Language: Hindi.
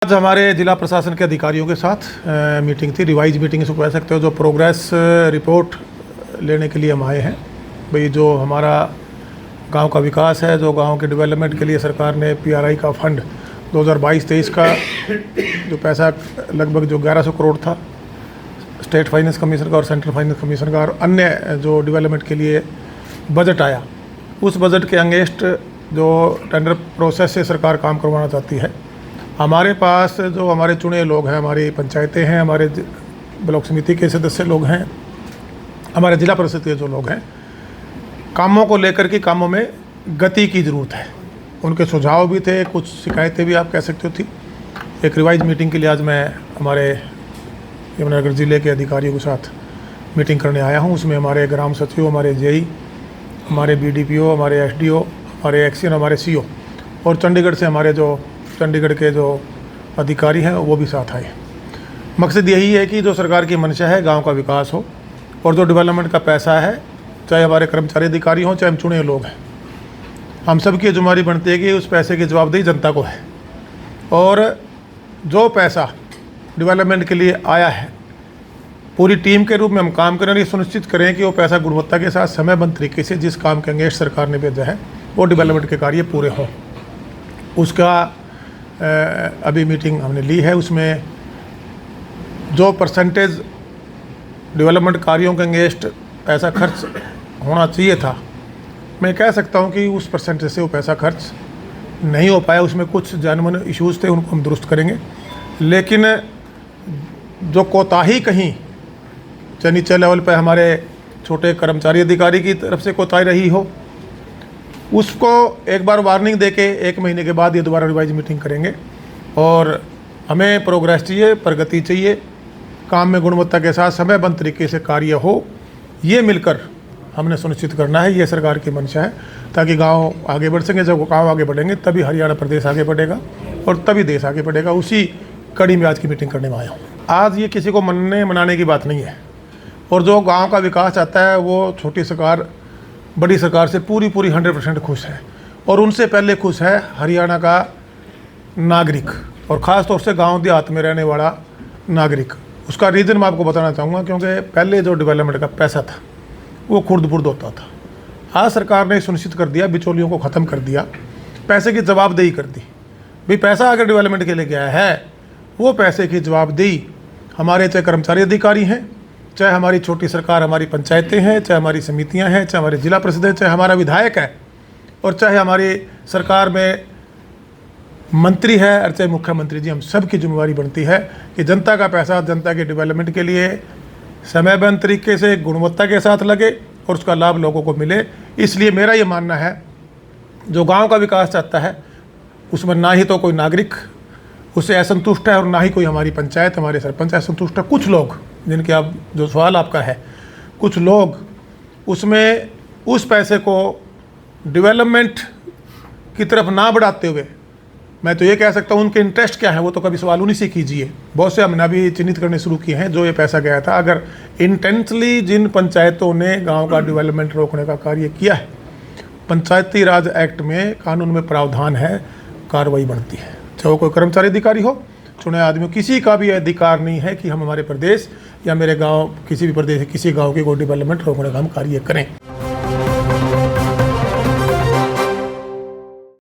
आज हमारे जिला प्रशासन के अधिकारियों के साथ मीटिंग थी, रिवाइज मीटिंग इसको कह सकते हो, जो प्रोग्रेस रिपोर्ट लेने के लिए हम आए हैं। भाई जो हमारा गांव का विकास है, जो गांव के डेवलपमेंट के लिए सरकार ने पीआरआई का फंड 2022-23 का जो पैसा लगभग जो 1100 करोड़ था स्टेट फाइनेंस कमीशन का और सेंट्रल फाइनेंस कमीशन का, और अन्य जो डेवलपमेंट के लिए बजट आया, उस बजट के अगेंस्ट जो टेंडर प्रोसेस से सरकार काम करवाना चाहती है। हमारे पास जो हमारे चुने लोग हैं, हमारी पंचायतें हैं, हमारे ब्लॉक समिति के सदस्य लोग हैं, हमारे जिला परिषद के जो लोग हैं, कामों को लेकर के कामों में गति की ज़रूरत है। उनके सुझाव भी थे, कुछ शिकायतें भी आप कह सकते हो थी। एक रिवाइज मीटिंग के लिए आज मैं हमारे यमुनानगर ज़िले के अधिकारियों के साथ मीटिंग करने आया हूं। उसमें हमारे ग्राम सचिव, हमारे जेई, हमारे बीडीपीओ, हमारे एसडीओ, हमारे एक्सीएन, हमारे सीओ और चंडीगढ़ से हमारे जो चंडीगढ़ के जो अधिकारी हैं वो भी साथ आए। मकसद यही है कि जो सरकार की मंशा है गांव का विकास हो, और जो डेवलपमेंट का पैसा है, चाहे हमारे कर्मचारी अधिकारी हों, चाहे हम चुने लोग हैं, हम सब की जिम्मेदारी बनती है कि उस पैसे की जवाबदेही जनता को है। और जो पैसा डेवलपमेंट के लिए आया है, पूरी टीम के रूप में हम काम करें और ये सुनिश्चित करें कि वो पैसा गुणवत्ता के साथ समयबद्ध तरीके से जिस काम के अंगेस्ट सरकार ने भेजा है वो डेवलपमेंट के कार्य पूरे हों। उसका अभी मीटिंग हमने ली है। उसमें जो परसेंटेज डेवलपमेंट कार्यों के अंगेस्ट पैसा खर्च होना चाहिए था, मैं कह सकता हूं कि उस परसेंटेज से वो पैसा खर्च नहीं हो पाया। उसमें कुछ जानवन इश्यूज़ थे, उनको हम दुरुस्त करेंगे। लेकिन जो कोताही कहीं चाहे नीचे लेवल पर हमारे छोटे कर्मचारी अधिकारी की तरफ से कोताही रही हो, उसको एक बार वार्निंग देके 1 महीने के बाद ये दोबारा रिवाइज मीटिंग करेंगे। और हमें प्रोग्रेस चाहिए, प्रगति चाहिए, काम में गुणवत्ता के साथ समयबद्ध तरीके से कार्य हो, ये मिलकर हमने सुनिश्चित करना है। ये सरकार की मंशा है, ताकि गांव आगे बढ़ सकें। जब गांव आगे बढ़ेंगे तभी हरियाणा प्रदेश आगे बढ़ेगा और तभी देश आगे बढ़ेगा। उसी कड़ी में आज की मीटिंग करने में आया हूँ। आज ये किसी को मनाने की बात नहीं है, और जो गाँव का विकास चाहता है वो छोटी सरकार बड़ी सरकार से पूरी 100% खुश है। और उनसे पहले खुश है हरियाणा का नागरिक, और ख़ास तौर से गांव देहात में रहने वाला नागरिक। उसका रीज़न मैं आपको बताना चाहूँगा, क्योंकि पहले जो डेवलपमेंट का पैसा था वो खुर्द-बुर्द होता था। आज सरकार ने सुनिश्चित कर दिया, बिचौलियों को ख़त्म कर दिया, पैसे की जवाबदेही कर दी। भाई पैसा अगर डेवलपमेंट के लिए गया है, वो पैसे की जवाबदेही हमारे चाहे कर्मचारी अधिकारी हैं, चाहे हमारी छोटी सरकार, हमारी पंचायतें हैं, चाहे हमारी समितियां हैं, चाहे हमारे जिला परिषद है, चाहे हमारा विधायक है, और चाहे हमारी सरकार में मंत्री है, और चाहे मुख्यमंत्री जी, हम सब की जिम्मेदारी बनती है कि जनता का पैसा जनता के डेवलपमेंट के लिए समयबद्ध तरीके से गुणवत्ता के साथ लगे और उसका लाभ लोगों को मिले। इसलिए मेरा ये मानना है, जो गाँव का विकास चाहता है उसमें ना ही तो कोई नागरिक उससे असंतुष्ट है, और ना ही कोई हमारी पंचायत, हमारे सरपंच असंतुष्ट है। कुछ लोग, जिनके आप जो सवाल आपका है, कुछ लोग उसमें उस पैसे को डेवलपमेंट की तरफ ना बढ़ाते हुए, मैं तो ये कह सकता हूँ उनके इंटरेस्ट क्या है वो तो कभी सवाल उन्हीं से कीजिए। बहुत से हमने अभी चिन्हित करने शुरू किए हैं जो ये पैसा गया था। अगर इंटेंसली जिन पंचायतों ने गांव का डेवलपमेंट रोकने का कार्य किया है, पंचायती राज एक्ट में, कानून में प्रावधान है, कार्रवाई बढ़ती है। चाहे वो कोई कर्मचारी अधिकारी हो, चुने आदमी, किसी का भी अधिकार नहीं है कि हम हमारे प्रदेश या मेरे गांव, किसी भी प्रदेश, किसी गांव की कोई डेवलपमेंट रोकने का हम कार्य करें।